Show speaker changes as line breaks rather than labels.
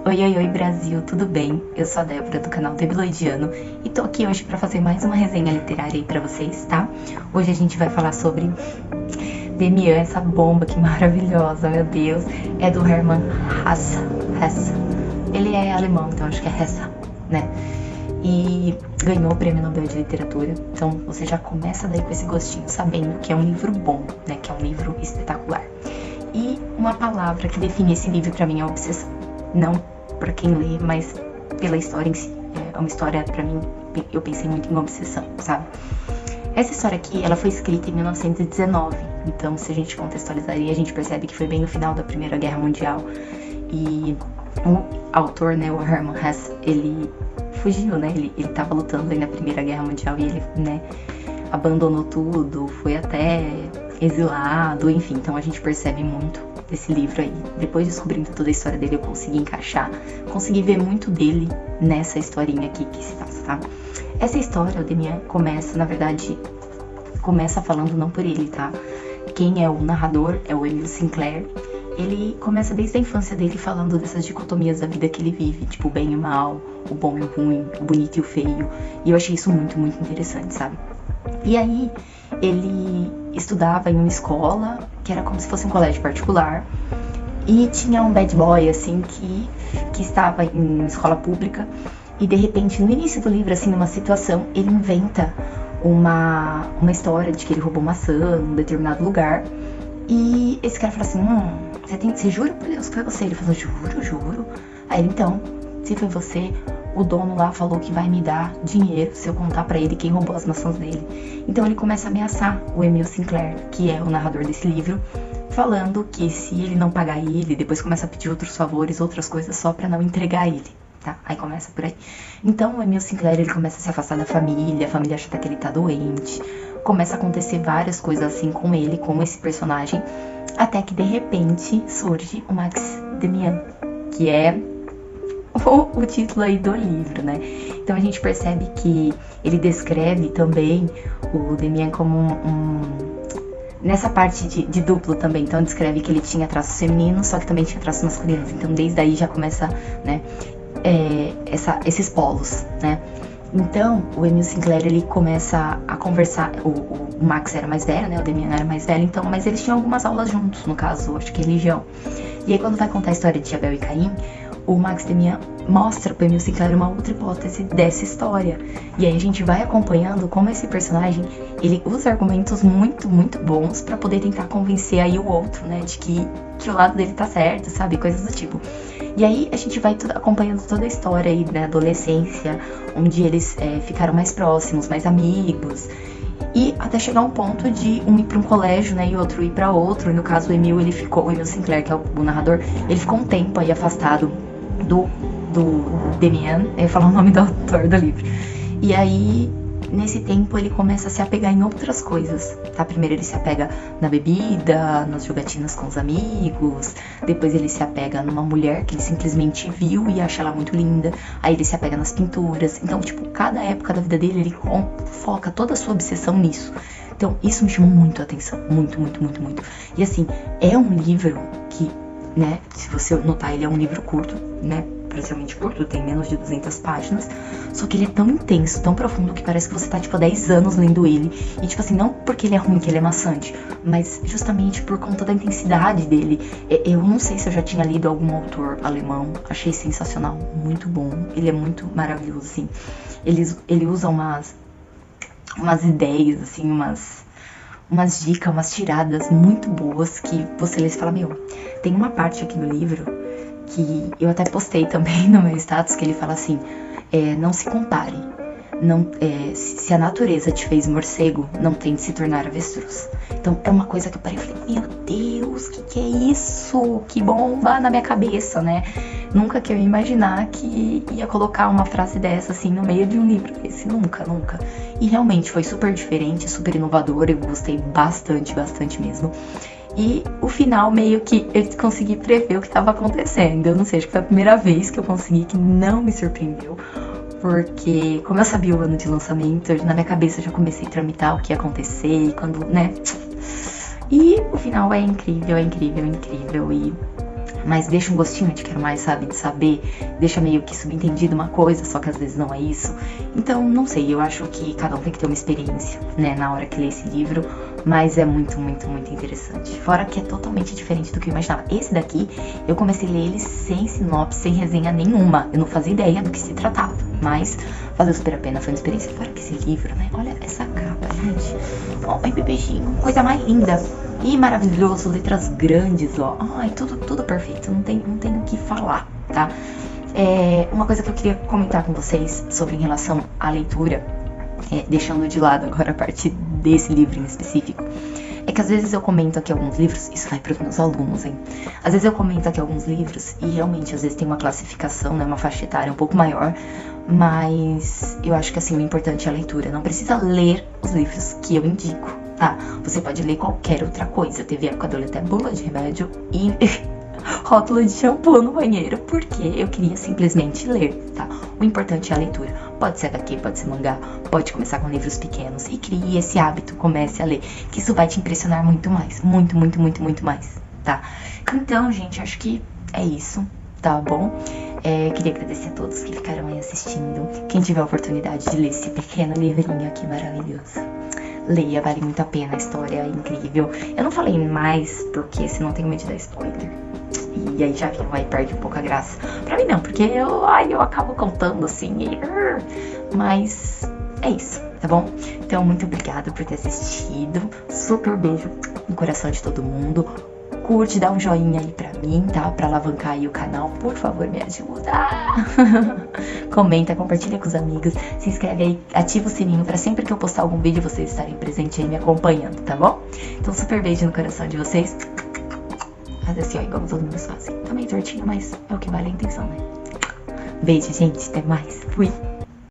Oi, oi, oi Brasil, tudo bem? Eu sou a Débora do canal Debiloidiano e tô aqui hoje pra fazer mais uma resenha literária aí pra vocês, tá? Hoje a gente vai falar sobre Demian, essa bomba que maravilhosa, meu Deus. É do Hermann Hesse. Ele é alemão, então acho que é Hesse, né? E ganhou o Prêmio Nobel de Literatura, então você já começa daí com esse gostinho, sabendo que é um livro bom, né? Que é um livro espetacular. E uma palavra que define esse livro pra mim é obsessão. Não pra quem lê, mas pela história em si. É uma história, pra mim, eu pensei muito em obsessão, sabe? Essa história aqui, ela foi escrita em 1919. Então, se a gente contextualizar aí, a gente percebe que foi bem no final da Primeira Guerra Mundial. E o autor, né, o Hermann Hesse, ele fugiu, né? Ele tava lutando aí na Primeira Guerra Mundial e ele, né, abandonou tudo, foi até exilado, enfim. Então a gente percebe muito desse livro aí. Depois, descobrindo toda a história dele, eu consegui encaixar, consegui ver muito dele nessa historinha aqui que se passa, tá? Essa história, o Demian começa, na verdade, começa falando não por ele, tá? Quem é o narrador é o Emil Sinclair. Ele começa desde a infância dele falando dessas dicotomias da vida que ele vive, tipo o bem e o mal, o bom e o ruim, o bonito e o feio. E eu achei isso muito, muito interessante, sabe? E aí, ele estudava em uma escola, que era como se fosse um colégio particular, e tinha um bad boy, assim, que estava em escola pública, e de repente, no início do livro, assim, numa situação, ele inventa uma história de que ele roubou maçã num determinado lugar, e esse cara fala assim, você jura por Deus que foi você? Ele falou, juro. Aí ele, então, se foi você, o dono lá falou que vai me dar dinheiro se eu contar pra ele quem roubou as maçãs dele. Então ele começa a ameaçar o Emil Sinclair, que é o narrador desse livro, falando que se ele não pagar ele, depois começa a pedir outros favores, outras coisas só pra não entregar ele, tá? Aí começa por aí. Então o Emil Sinclair, ele começa a se afastar da família, a família acha que ele tá doente, começa a acontecer várias coisas assim com ele, com esse personagem, até que de repente surge o Max Demian, que é o título aí do livro, né? Então a gente percebe que ele descreve também o Demian como nessa parte de duplo também. Então descreve que ele tinha traços femininos, só que também tinha traços masculinos. Então desde aí já começa, né, esses polos, né? Então o Emil Sinclair, ele começa a conversar. O Max era mais velho, né? O Demian era mais velho, então, mas eles tinham algumas aulas juntos, no caso, acho que religião. E aí quando vai contar a história de Abel e Caim, o Max Demian mostra para Emil Sinclair uma outra hipótese dessa história. E aí a gente vai acompanhando como esse personagem, ele usa argumentos muito, muito bons para poder tentar convencer aí o outro, né, de que o lado dele tá certo, sabe, coisas do tipo. E aí a gente vai acompanhando toda a história aí da adolescência, onde eles ficaram mais próximos, mais amigos. E até chegar um ponto de um ir para um colégio, né, e outro ir para outro. E no caso o Emil Sinclair, que é o narrador, ele ficou um tempo aí afastado do Demian, eu ia falar o nome do autor do livro. E aí, nesse tempo, ele começa a se apegar em outras coisas, tá? Primeiro ele se apega na bebida, nas jogatinas com os amigos, depois ele se apega numa mulher que ele simplesmente viu e acha ela muito linda, aí ele se apega nas pinturas. Então, tipo, cada época da vida dele, ele foca toda a sua obsessão nisso. Então, isso me chamou muito a atenção, muito. E assim, é um livro que, né, se você notar, ele é um livro curto, né, parcialmente curto, tem menos de 200 páginas, só que ele é tão intenso, tão profundo, que parece que você tá, tipo, há 10 anos lendo ele, e, tipo assim, não porque ele é ruim, que ele é maçante, mas justamente por conta da intensidade dele. Eu não sei se eu já tinha lido algum autor alemão, achei sensacional, muito bom, ele é muito maravilhoso, assim, ele usa umas ideias, assim, umas dicas, umas tiradas muito boas que você lê e fala, meu, tem uma parte aqui no livro que eu até postei também no meu status, que ele fala assim, não se compare, se a natureza te fez morcego, não tente se tornar avestruz. Então é uma coisa que eu parei e falei, meu Deus, que é isso? Que bomba na minha cabeça, né? Nunca que eu ia imaginar que ia colocar uma frase dessa assim no meio de um livro desse, nunca. E realmente foi super diferente, super inovador, eu gostei bastante mesmo. E o final meio que eu consegui prever o que estava acontecendo. Eu não sei, acho que foi a primeira vez que eu consegui, que não me surpreendeu. Porque, como eu sabia o ano de lançamento, na minha cabeça eu já comecei a tramitar o que ia acontecer, quando, né? E o final é incrível. E mas deixa um gostinho de quero mais, sabe? De saber, deixa meio que subentendido uma coisa, só que às vezes não é isso. Então, não sei, eu acho que cada um tem que ter uma experiência, né, na hora que lê esse livro, mas é muito, muito, muito interessante. Fora que é totalmente diferente do que eu imaginava. Esse daqui, eu comecei a ler ele sem sinopse, sem resenha nenhuma. Eu não fazia ideia do que se tratava, mas valeu super a pena, foi uma experiência. Fora que esse livro, né, olha essa capa, gente. Ó, bebezinho, coisa mais linda. E maravilhoso, letras grandes, ó. Ai, tudo perfeito, não tem o que falar, tá? Uma coisa que eu queria comentar com vocês sobre em relação à leitura, deixando de lado agora a parte desse livro em específico, é que às vezes eu comento aqui alguns livros, isso vai para os meus alunos, hein? Às vezes eu comento aqui alguns livros e realmente às vezes tem uma classificação, né, uma faixa etária um pouco maior, mas eu acho que assim, o importante é a leitura. Não precisa ler os livros que eu indico, tá? Você pode ler qualquer outra coisa. Teve época de eu ler até bula de remédio e rótulo de shampoo no banheiro, porque eu queria simplesmente ler, tá? O importante é a leitura. Pode ser HQ, pode ser mangá, pode começar com livros pequenos e crie esse hábito, comece a ler, que isso vai te impressionar muito mais, muito, muito, muito, muito mais, tá? Então, gente, acho que é isso, tá bom? Queria agradecer a todos que ficaram aí assistindo. Quem tiver a oportunidade de ler esse pequeno livrinho aqui maravilhoso, leia, vale muito a pena, a história é incrível. Eu não falei mais porque senão eu tenho medo de dar spoiler. E aí já que vai perde um pouco a graça. Pra mim não, porque eu acabo contando assim. Mas é isso, tá bom? Então, muito obrigada por ter assistido. Super beijo no coração de todo mundo. Curte, dá um joinha aí pra mim, tá? Pra alavancar aí o canal, por favor, me ajuda. Comenta, compartilha com os amigos, se inscreve aí, ativa o sininho pra sempre que eu postar algum vídeo vocês estarem presentes aí me acompanhando, tá bom? Então, super beijo no coração de vocês. Faz assim, ó, igual os alunos fazem. Tá meio tortinho, mas é o que vale a intenção, né? Beijo, gente. Até mais. Fui.